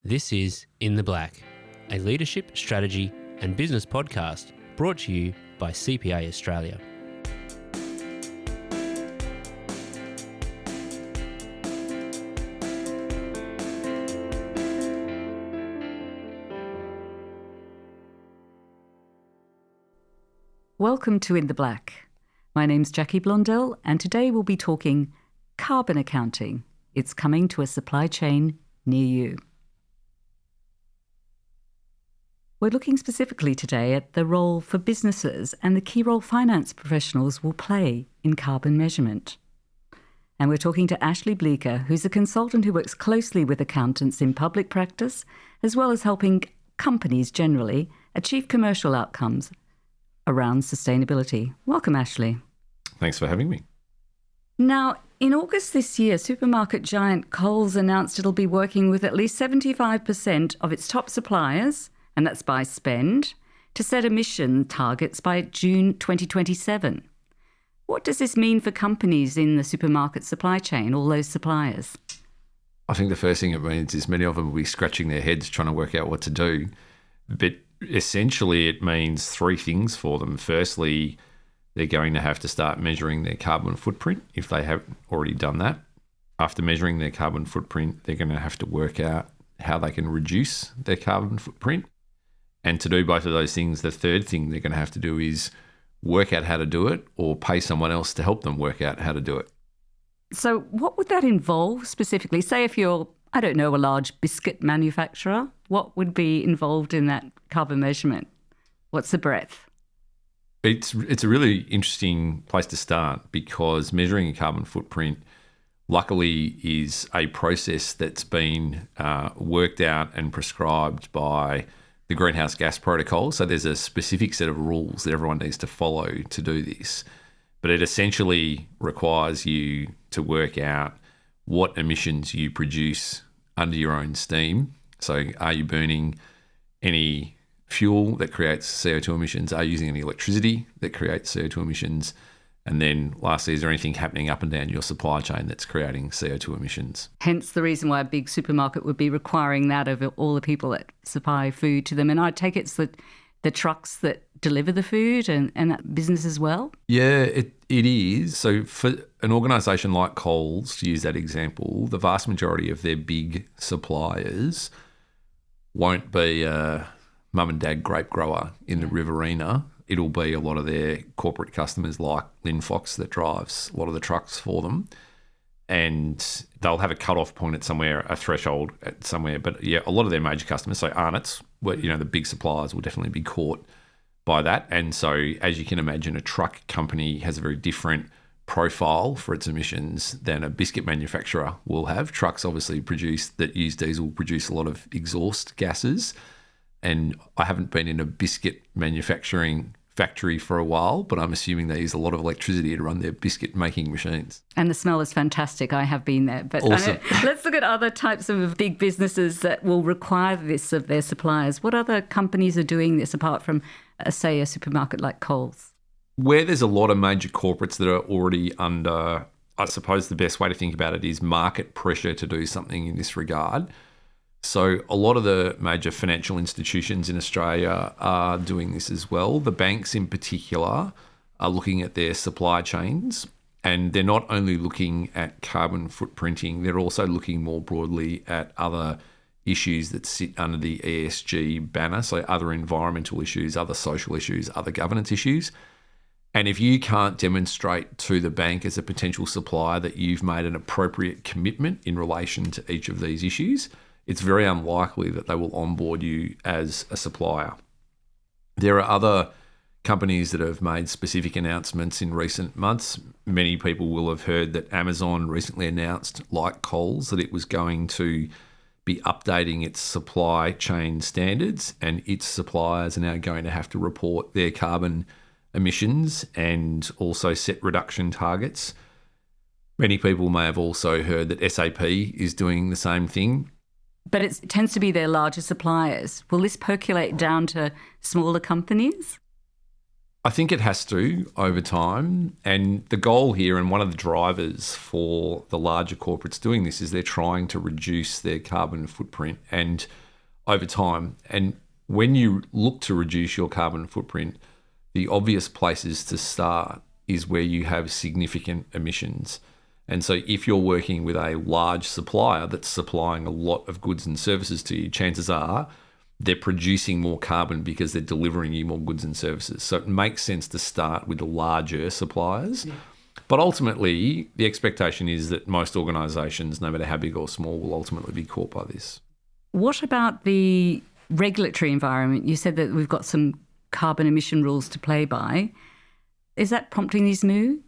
This is In the Black, a leadership, strategy and business podcast brought to you by CPA Australia. Welcome to In the Black. My name's Jackie Blondell, and today we'll be talking carbon accounting. It's coming to a supply chain near you. We're looking specifically today at the role for businesses and the key role finance professionals will play in carbon measurement. And we're talking to Ashley Bleeker, who's a consultant who works closely with accountants in public practice, as well as helping companies generally achieve commercial outcomes around sustainability. Welcome, Ashley. Thanks for having me. Now, in August this year, supermarket giant Coles announced it'll be working with at least 75% of its top suppliers, and that's by spend, to set emission targets by June 2027. What does this mean for companies in the supermarket supply chain, all those suppliers? I think the first thing it means is many of them will be scratching their heads trying to work out what to do. But essentially it means three things for them. Firstly, they're going to have to start measuring their carbon footprint if they haven't already done that. After measuring their carbon footprint, they're going to have to work out how they can reduce their carbon footprint. And to do both of those things, the third thing they're going to have to do is work out how to do it or pay someone else to help them work out how to do it. So what would that involve specifically? Say if you're, a large biscuit manufacturer, what would be involved in that carbon measurement? What's the breadth? It's a really interesting place to start because measuring a carbon footprint, luckily, is a process that's been worked out and prescribed by the Greenhouse Gas Protocol. So there's a specific set of rules that everyone needs to follow to do this. But it essentially requires you to work out what emissions you produce under your own steam. So are you burning any fuel that creates CO2 emissions? Are you using any electricity that creates CO2 emissions? And then lastly, is there anything happening up and down your supply chain that's creating CO2 emissions? Hence the reason why a big supermarket would be requiring that of all the people that supply food to them. And I take it's the trucks that deliver the food and that business as well? Yeah, it is. So for an organisation like Coles, to use that example, the vast majority of their big suppliers won't be a mum and dad grape grower in the Riverina. It'll be a lot of their corporate customers like Linfox that drives a lot of the trucks for them. And they'll have a cut-off point at somewhere, a threshold at somewhere. But yeah, a lot of their major customers, so Arnott's, the big suppliers will definitely be caught by that. And so as you can imagine, a truck company has a very different profile for its emissions than a biscuit manufacturer will have. Trucks obviously that use diesel produce a lot of exhaust gases. And I haven't been in a biscuit manufacturing factory for a while, but I'm assuming they use a lot of electricity to run their biscuit making machines. And the smell is fantastic. I have been there. But awesome. Let's look at other types of big businesses that will require this of their suppliers. What other companies are doing this apart from, say, a supermarket like Coles? Where there's a lot of major corporates that are already under, I suppose the best way to think about it is market pressure to do something in this regard. So a lot of the major financial institutions in Australia are doing this as well. The banks in particular are looking at their supply chains, and they're not only looking at carbon footprinting, they're also looking more broadly at other issues that sit under the ESG banner, so other environmental issues, other social issues, other governance issues. And if you can't demonstrate to the bank as a potential supplier that you've made an appropriate commitment in relation to each of these issues, it's very unlikely that they will onboard you as a supplier. There are other companies that have made specific announcements in recent months. Many people will have heard that Amazon recently announced, like Coles, that it was going to be updating its supply chain standards, and its suppliers are now going to have to report their carbon emissions and also set reduction targets. Many people may have also heard that SAP is doing the same thing. But it tends to be their larger suppliers. Will this percolate down to smaller companies? I think it has to over time. And the goal here, and one of the drivers for the larger corporates doing this, is they're trying to reduce their carbon footprint and over time. And when you look to reduce your carbon footprint, the obvious places to start is where you have significant emissions. And so if you're working with a large supplier that's supplying a lot of goods and services to you, chances are they're producing more carbon because they're delivering you more goods and services. So it makes sense to start with the larger suppliers. Yeah. But ultimately, the expectation is that most organisations, no matter how big or small, will ultimately be caught by this. What about the regulatory environment? You said that we've got some carbon emission rules to play by. Is that prompting these moves?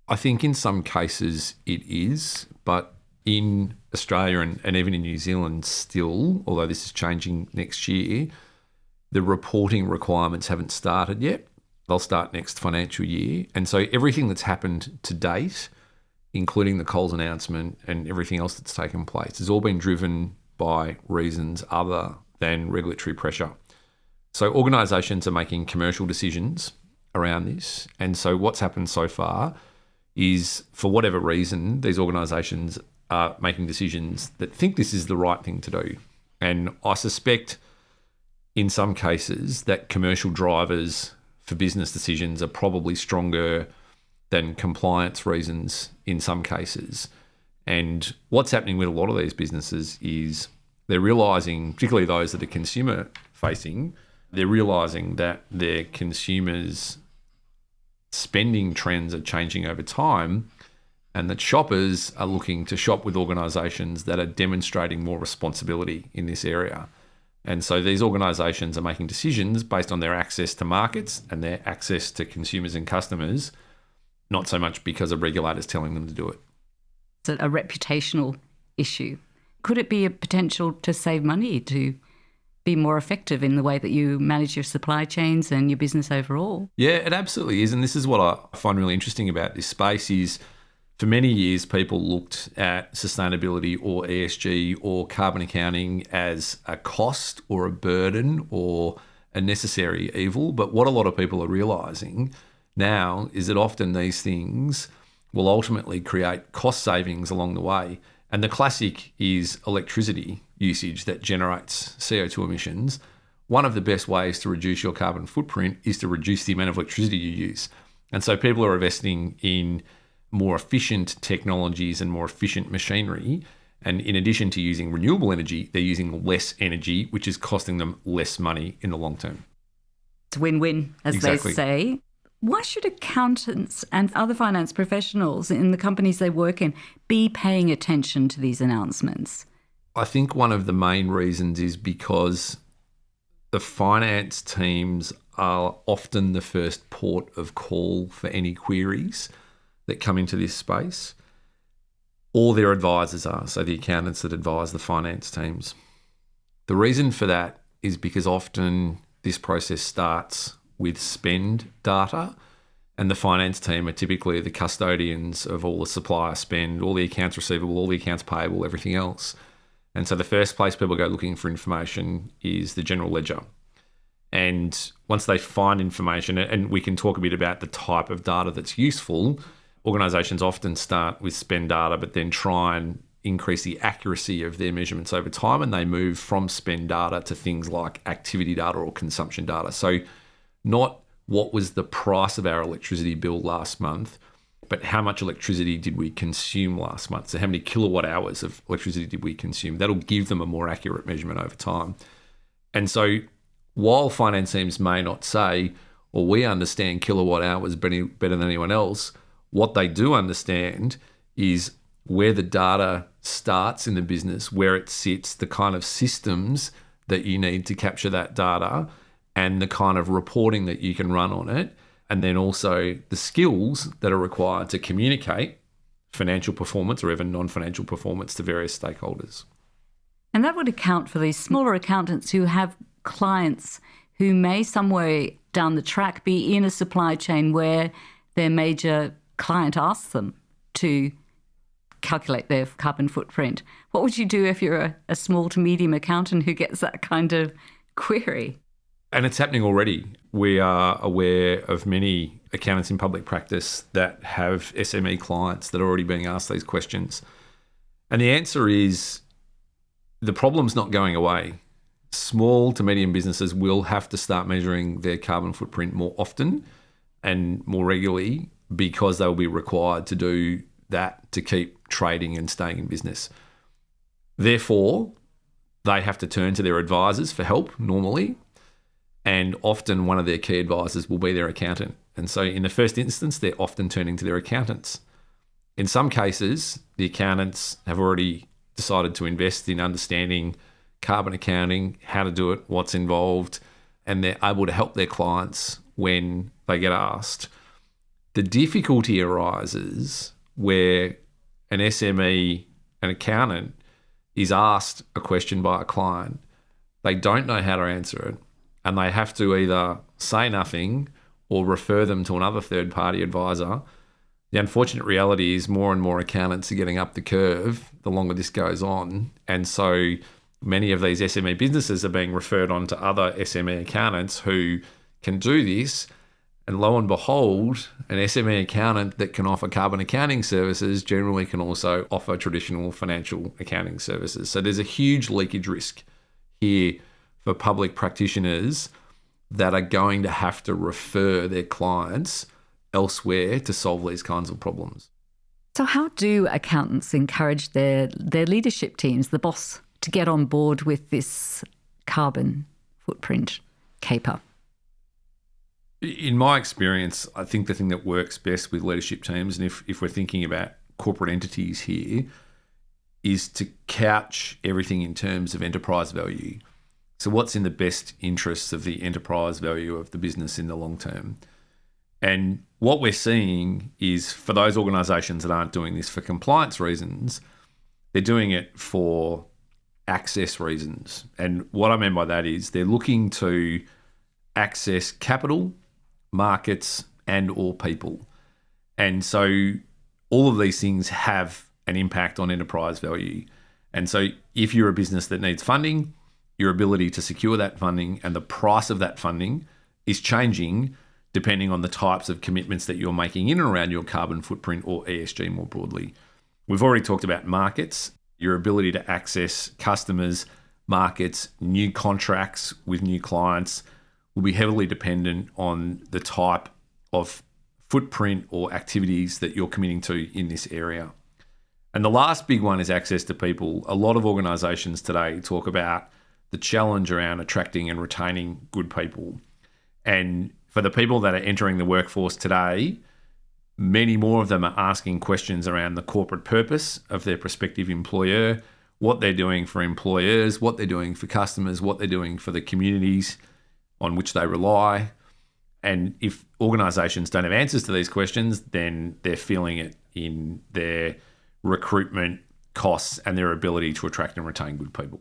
I think in some cases it is, but in Australia and even in New Zealand still, although this is changing next year, the reporting requirements haven't started yet. They'll start next financial year. And so everything that's happened to date, including the Coles announcement and everything else that's taken place, has all been driven by reasons other than regulatory pressure. So organisations are making commercial decisions around this. And so what's happened so far is, for whatever reason, these organisations are making decisions that think this is the right thing to do. And I suspect in some cases that commercial drivers for business decisions are probably stronger than compliance reasons in some cases. And what's happening with a lot of these businesses is they're realising, particularly those that are consumer facing, they're realising that their consumers' spending trends are changing over time, and that shoppers are looking to shop with organisations that are demonstrating more responsibility in this area. And so these organisations are making decisions based on their access to markets and their access to consumers and customers, not so much because of regulators telling them to do it. It's a reputational issue. Could it be a potential to save money, to be more effective in the way that you manage your supply chains and your business overall? Yeah, it absolutely is. And this is what I find really interesting about this space is, for many years, people looked at sustainability or ESG or carbon accounting as a cost or a burden or a necessary evil. But what a lot of people are realising now is that often these things will ultimately create cost savings along the way. And the classic is electricity usage that generates CO2 emissions. One of the best ways to reduce your carbon footprint is to reduce the amount of electricity you use. And so people are investing in more efficient technologies and more efficient machinery. And in addition to using renewable energy, they're using less energy, which is costing them less money in the long term. It's win-win, as Exactly. they say. Why should accountants and other finance professionals in the companies they work in be paying attention to these announcements? I think one of the main reasons is because the finance teams are often the first port of call for any queries that come into this space, or their advisors are, so the accountants that advise the finance teams. The reason for that is because often this process starts with spend data, and the finance team are typically the custodians of all the supplier spend, all the accounts receivable, all the accounts payable, everything else. And so the first place people go looking for information is the general ledger. And once they find information, and we can talk a bit about the type of data that's useful, organisations often start with spend data, but then try and increase the accuracy of their measurements over time, and they move from spend data to things like activity data or consumption data. So not what was the price of our electricity bill last month, but how much electricity did we consume last month? So how many kilowatt hours of electricity did we consume? That'll give them a more accurate measurement over time. And so while finance teams may not say, well, we understand kilowatt hours better than anyone else, what they do understand is where the data starts in the business, where it sits, the kind of systems that you need to capture that data, and the kind of reporting that you can run on it, and then also the skills that are required to communicate financial performance or even non-financial performance to various stakeholders. And that would account for these smaller accountants who have clients who may somewhere down the track be in a supply chain where their major client asks them to calculate their carbon footprint. What would you do if you're a small to medium accountant who gets that kind of query? And it's happening already. We are aware of many accountants in public practice that have SME clients that are already being asked these questions. And the answer is the problem's not going away. Small to medium businesses will have to start measuring their carbon footprint more often and more regularly because they'll be required to do that to keep trading and staying in business. Therefore, they have to turn to their advisors for help normally. And often one of their key advisors will be their accountant. And so in the first instance, they're often turning to their accountants. In some cases, the accountants have already decided to invest in understanding carbon accounting, how to do it, what's involved, and they're able to help their clients when they get asked. The difficulty arises where an SME, an accountant, is asked a question by a client. They don't know how to answer it, and they have to either say nothing or refer them to another third-party advisor. The unfortunate reality is more and more accountants are getting up the curve the longer this goes on. And so many of these SME businesses are being referred on to other SME accountants who can do this. And lo and behold, an SME accountant that can offer carbon accounting services generally can also offer traditional financial accounting services. So there's a huge leakage risk here for public practitioners that are going to have to refer their clients elsewhere to solve these kinds of problems. So how do accountants encourage their leadership teams, the boss, to get on board with this carbon footprint caper? In my experience, I think the thing that works best with leadership teams, and if we're thinking about corporate entities here, is to couch everything in terms of enterprise value. So what's in the best interests of the enterprise value of the business in the long term? And what we're seeing is for those organisations that aren't doing this for compliance reasons, they're doing it for access reasons. And what I mean by that is they're looking to access capital, markets, and or people. And so all of these things have an impact on enterprise value. And so if you're a business that needs funding, your ability to secure that funding and the price of that funding is changing depending on the types of commitments that you're making in and around your carbon footprint or ESG more broadly. We've already talked about markets, your ability to access customers, markets, new contracts with new clients will be heavily dependent on the type of footprint or activities that you're committing to in this area. And the last big one is access to people. A lot of organisations today talk about the challenge around attracting and retaining good people. And for the people that are entering the workforce today, many more of them are asking questions around the corporate purpose of their prospective employer, what they're doing for employers, what they're doing for customers, what they're doing for the communities on which they rely. And if organisations don't have answers to these questions, then they're feeling it in their recruitment costs and their ability to attract and retain good people.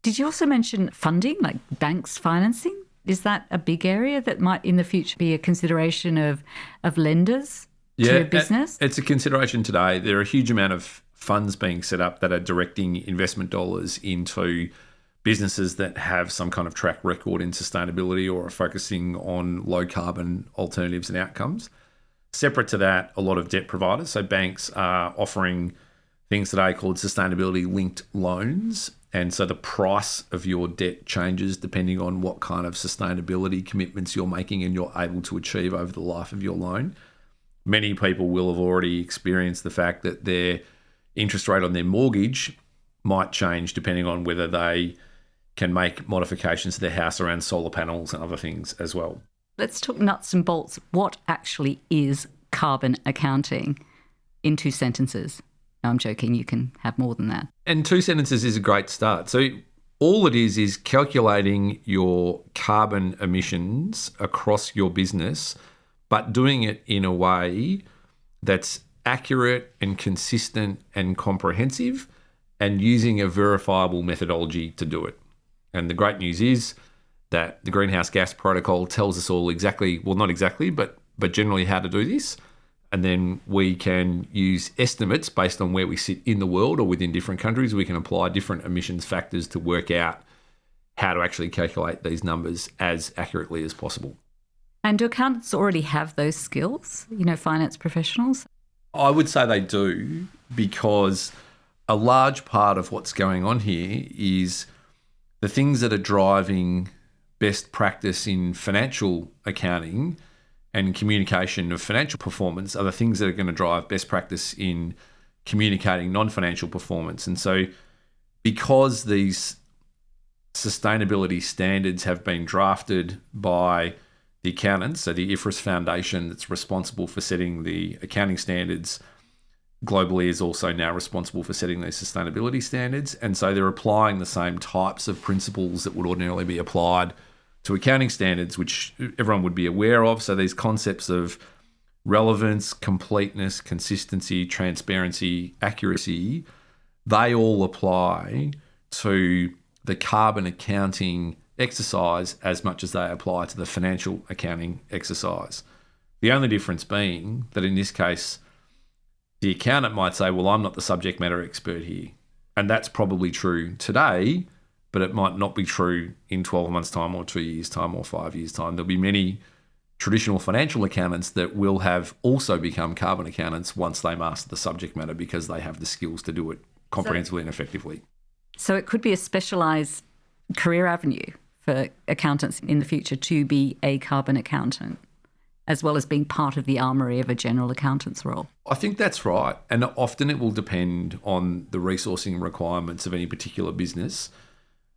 Did you also mention funding, like banks financing? Is that a big area that might in the future be a consideration of lenders to a business? It's a consideration today. There are a huge amount of funds being set up that are directing investment dollars into businesses that have some kind of track record in sustainability or are focusing on low carbon alternatives and outcomes. Separate to that, a lot of debt providers, so banks are offering things today called sustainability linked loans. And so the price of your debt changes depending on what kind of sustainability commitments you're making and you're able to achieve over the life of your loan. Many people will have already experienced the fact that their interest rate on their mortgage might change depending on whether they can make modifications to their house around solar panels and other things as well. Let's talk nuts and bolts. What actually is carbon accounting in 2 sentences? No, I'm joking. You can have more than that. And 2 sentences is a great start. So all it is calculating your carbon emissions across your business, but doing it in a way that's accurate and consistent and comprehensive and using a verifiable methodology to do it. And the great news is that the Greenhouse Gas Protocol tells us all exactly, well, not exactly, but generally how to do this. And then we can use estimates based on where we sit in the world or within different countries. We can apply different emissions factors to work out how to actually calculate these numbers as accurately as possible. And do accountants already have those skills, finance professionals? I would say they do, because a large part of what's going on here is the things that are driving best practice in financial accounting and communication of financial performance are the things that are going to drive best practice in communicating non-financial performance. And so because these sustainability standards have been drafted by the accountants, so the IFRS Foundation that's responsible for setting the accounting standards globally is also now responsible for setting these sustainability standards. And so they're applying the same types of principles that would ordinarily be applied to accounting standards, which everyone would be aware of. So these concepts of relevance, completeness, consistency, transparency, accuracy, they all apply to the carbon accounting exercise as much as they apply to the financial accounting exercise. The only difference being that in this case, the accountant might say, well, I'm not the subject matter expert here. And that's probably true today, but it might not be true in 12 months' time or 2 years' time or 5 years' time. There'll be many traditional financial accountants that will have also become carbon accountants once they master the subject matter, because they have the skills to do it comprehensively and effectively. So it could be a specialised career avenue for accountants in the future to be a carbon accountant, as well as being part of the armoury of a general accountant's role. I think that's right. And often it will depend on the resourcing requirements of any particular business.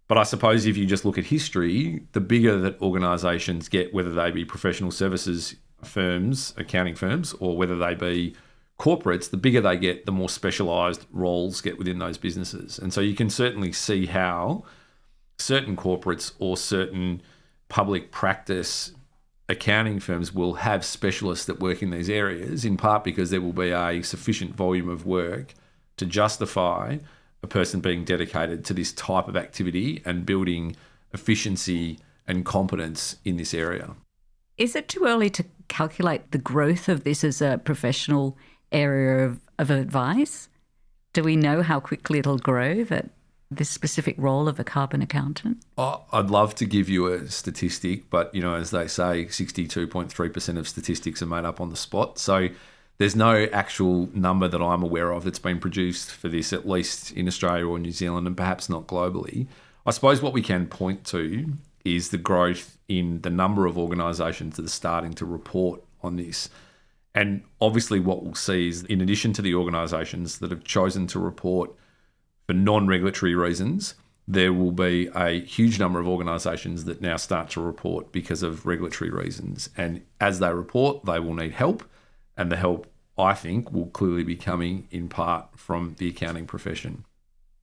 But I suppose if you just look at history, the bigger that organisations get, whether they be professional services firms, accounting firms, or whether they be corporates, the bigger they get, the more specialised roles get within those businesses. And so you can certainly see how certain corporates or certain public practice accounting firms will have specialists that work in these areas, in part because there will be a sufficient volume of work to justify a person being dedicated to this type of activity and building efficiency and competence in this area. Is it too early to calculate the growth of this as a professional area of advice? Do we know how quickly it'll grow, that this specific role of a carbon accountant? I'd love to give you a statistic, but, as they say, 62.3% of statistics are made up on the spot. So there's no actual number that I'm aware of that's been produced for this, at least in Australia or New Zealand, and perhaps not globally. I suppose what we can point to is the growth in the number of organisations that are starting to report on this. And obviously what we'll see is, in addition to the organisations that have chosen to report for non-regulatory reasons, there will be a huge number of organisations that now start to report because of regulatory reasons. And as they report, they will need help. And the help, I think, will clearly be coming in part from the accounting profession.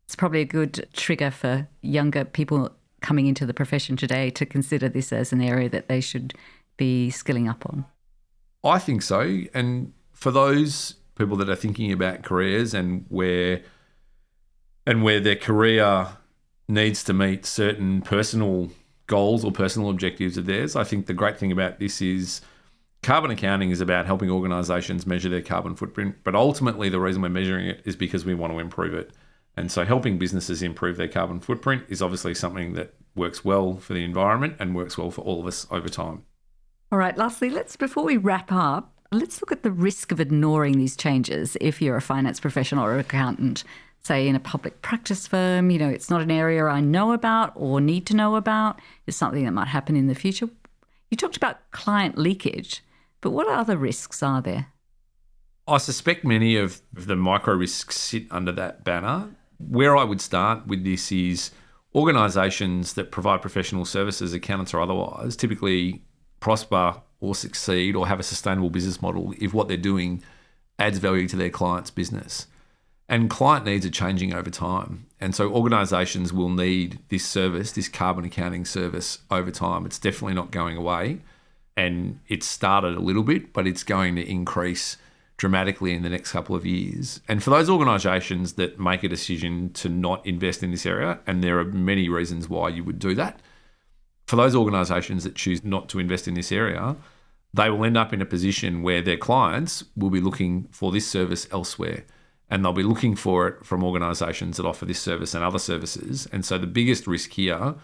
It's probably a good trigger for younger people coming into the profession today to consider this as an area that they should be skilling up on. I think so. And for those people that are thinking about careers and where their career needs to meet certain personal goals or personal objectives of theirs, I think the great thing about this is carbon accounting is about helping organisations measure their carbon footprint, but ultimately the reason we're measuring it is because we want to improve it. And so helping businesses improve their carbon footprint is obviously something that works well for the environment and works well for all of us over time. All right, lastly, before we wrap up, let's look at the risk of ignoring these changes if you're a finance professional or accountant, say in a public practice firm. It's not an area I know about or need to know about. It's something that might happen in the future. You talked about client leakage, but what other risks are there? I suspect many of the micro risks sit under that banner. Where I would start with this is organisations that provide professional services, accountants or otherwise, typically prosper or succeed or have a sustainable business model if what they're doing adds value to their client's business. And client needs are changing over time. And so organisations will need this service, this carbon accounting service, over time. It's definitely not going away. And it's started a little bit, but it's going to increase dramatically in the next couple of years. And for those organisations that make a decision to not invest in this area, and there are many reasons why you would do that, for those organisations that choose not to invest in this area, they will end up in a position where their clients will be looking for this service elsewhere. And they'll be looking for it from organisations that offer this service and other services. And so the biggest risk here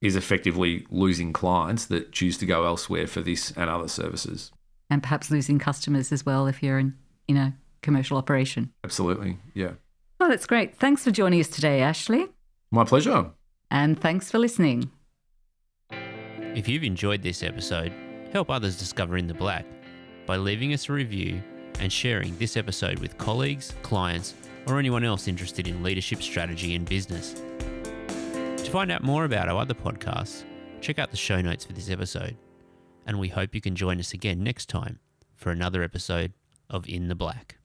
is effectively losing clients that choose to go elsewhere for this and other services. And perhaps losing customers as well if you're in a commercial operation. Absolutely, yeah. Oh, that's great. Thanks for joining us today, Ashley. My pleasure. And thanks for listening. If you've enjoyed this episode, help others discover In the Black by leaving us a review and sharing this episode with colleagues, clients, or anyone else interested in leadership strategy and business. To find out more about our other podcasts, check out the show notes for this episode. And we hope you can join us again next time for another episode of In the Black.